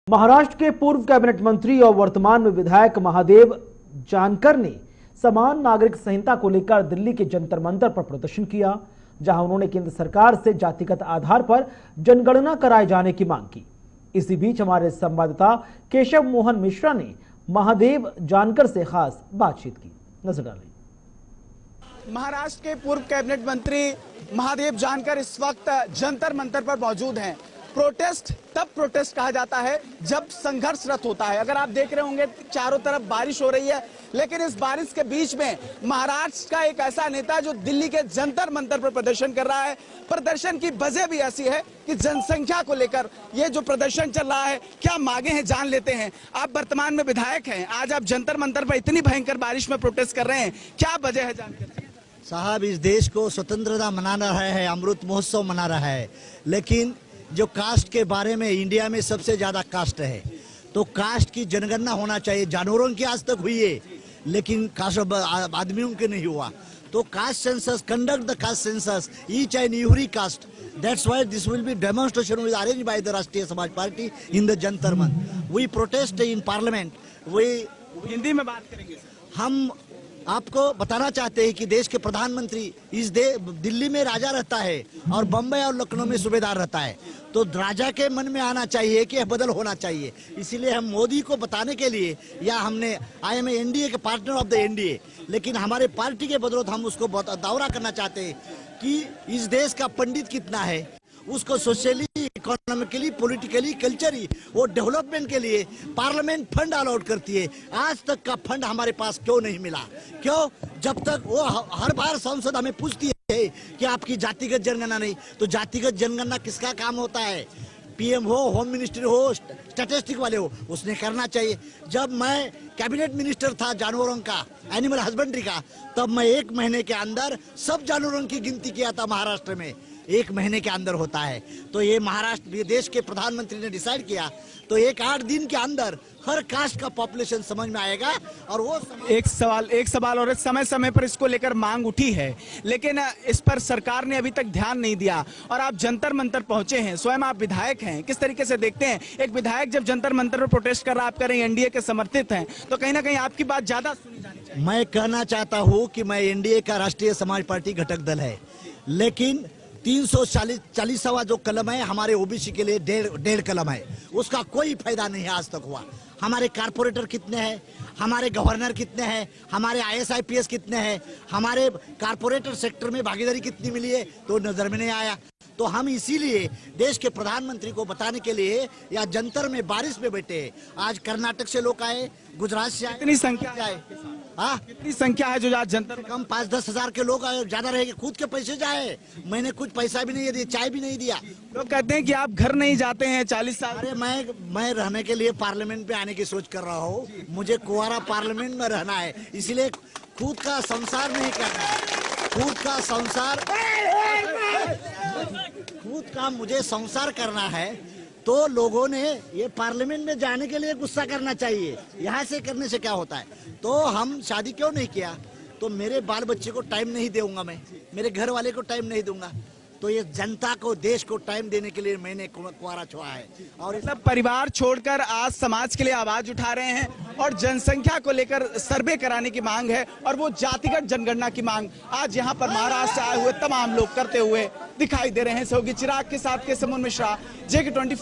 महाराष्ट्र के पूर्व कैबिनेट मंत्री और वर्तमान में विधायक महादेव जानकर ने समान नागरिक संहिता को लेकर दिल्ली के जंतर मंतर पर प्रदर्शन किया, जहां उन्होंने केंद्र सरकार से जातिगत आधार पर जनगणना कराए जाने की मांग की। इसी बीच हमारे संवाददाता केशव मोहन मिश्रा ने महादेव जानकर से खास बातचीत की। नजर डालें। महाराष्ट्र के पूर्व कैबिनेट मंत्री महादेव जानकर इस वक्त जंतर मंतर पर मौजूद हैं। प्रोटेस्ट तब प्रोटेस्ट कहा जाता है जब संघर्षरत होता है। अगर आप देख रहे होंगे चारों तरफ बारिश हो रही है, लेकिन इस बारिश के बीच में महाराष्ट्र का एक ऐसा नेता जो दिल्ली के जंतर मंतर पर प्रदर्शन कर रहा है। प्रदर्शन की वजह भी ऐसी है कि जनसंख्या को लेकर ये जो प्रदर्शन चल रहा है, क्या मांगे हैं जान लेते हैं। आप वर्तमान में विधायक हैं, आज आप जंतर मंतर पर इतनी भयंकर बारिश में प्रोटेस्ट कर रहे हैं, क्या वजह है जानकर? साहब, इस देश को स्वतंत्रता मना रहा है, अमृत महोत्सव मना रहा है, लेकिन जो कास्ट के बारे में इंडिया में सबसे ज्यादा कास्ट है, तो कास्ट की जनगणना होना चाहिए। जानवरों की आज तक हुई है, लेकिन कास्ट आदमियों के नहीं हुआ। तो caste census, conduct the caste census each and every caste. That's why this will be demonstration will arranged by the Rashtriya Samaj Party in the Jantar Mantar. We protest in parliament. We Hindi में बात करेंगे। हम आपको बताना चाहते हैं कि देश के प्रधानमंत्री इस दिल्ली में राजा रहता है और बम्बई और लखनऊ में सूबेदार रहता है, तो राजा के मन में आना चाहिए कि बदल होना चाहिए। इसीलिए हम मोदी को बताने के लिए, या हमने आई एम एनडीए के पार्टनर ऑफ द एनडीए, लेकिन हमारे पार्टी के बदौलत हम उसको दौरा करना चाहते हैं कि इस देश का पंडित कितना है, उसको सोशली, इकोनॉमिकली, पॉलिटिकली, कल्चरली, वो डेवलपमेंट के लिए पार्लियामेंट फंड अलॉट करती है। आज तक का फंड हमारे पास क्यों नहीं मिला? क्यों? जब तक वो हर बार संसद हमें पूछती है कि आपकी जातिगत जनगणना नहीं, तो जातिगत जनगणना किसका काम होता है? पीएम हो, होम मिनिस्टर हो, स्टैटिस्टिक वाले हो, उसने करना चाहिए। जब मैं कैबिनेट मिनिस्टर था जानवरों का, एनिमल हस्बेंड्री का, तब मैं 1 महीने के अंदर सब जानवरों की गिनती किया था। महाराष्ट्र में 1 महीने के अंदर होता है, तो ये महाराष्ट्र देश के प्रधानमंत्री ने डिसाइड किया, तो 8 दिन के अंदर हर कास्ट का पॉपुलेशन समझ में आएगा। और वो एक सवाल और समय समय पर इसको लेकर मांग उठी है, लेकिन इस पर सरकार ने अभी तक ध्यान नहीं दिया। और आप जंतर मंतर पहुंचे हैं, स्वयं आप विधायक हैं, किस तरीके से देखते हैं एक विधायक जब जंतर मंतर पर प्रोटेस्ट कर रहा है, आप कह रहे हैं एनडीए के समर्थित हैं, तो कहीं ना कहीं आपकी बात ज्यादा सुनी जानी चाहिए। मैं कहना चाहता हूँ कि मैं एनडीए का राष्ट्रीय समाज पार्टी घटक दल है, लेकिन 340वां जो कलम है हमारे ओबीसी के लिए 1.5 कलम है, उसका कोई फायदा नहीं आज तक हुआ। हमारे कारपोरेटर कितने हैं, हमारे गवर्नर कितने हैं, हमारे आईएएस आईपीएस कितने हैं, हमारे कारपोरेटर सेक्टर में भागीदारी कितनी मिली है, तो नजर में नहीं आया। तो हम इसीलिए देश के प्रधानमंत्री को बताने के लिए या जंतर में बारिश में बैठे हैं। आज कर्नाटक से लोग आए, गुजरात से आए। कितनी संख्या आए? हाँ, कितनी संख्या है जो आज जंतर? कम 5-10 हजार के लोग आए, ज्यादा रहेंगे। खुद के पैसे जाए, मैंने कुछ पैसा भी नहीं दिया, चाय भी नहीं दिया। लोग कहते हैं कि आप घर नहीं जाते हैं 40 साल। अरे मैं रहने के लिए पार्लियामेंट पे आने की सोच कर रहा हूँ। मुझे कुंवारा पार्लियामेंट में रहना है, इसलिए खुद का संसार नहीं करना है। खुद का मुझे संसार करना है, तो लोगों ने ये पार्लियामेंट में जाने के लिए गुस्सा करना चाहिए। यहाँ से करने से क्या होता है? तो हम शादी क्यों नहीं किया? तो मेरे बाल बच्चे को टाइम नहीं दूंगा, मैं मेरे घर वाले को टाइम नहीं दूंगा, तो ये जनता को, देश को टाइम देने के लिए मैंने कुंवारा छोड़ा है। और मतलब परिवार छोड़कर आज समाज के लिए आवाज उठा रहे हैं और जनसंख्या को लेकर सर्वे कराने की मांग है, और वो जातिगत जनगणना की मांग आज यहाँ पर महाराष्ट्र से आए हुए तमाम लोग करते हुए दिखाई दे रहे हैं। सहयोगी चिराग के साथ केशव मोहन मिश्रा, JK24।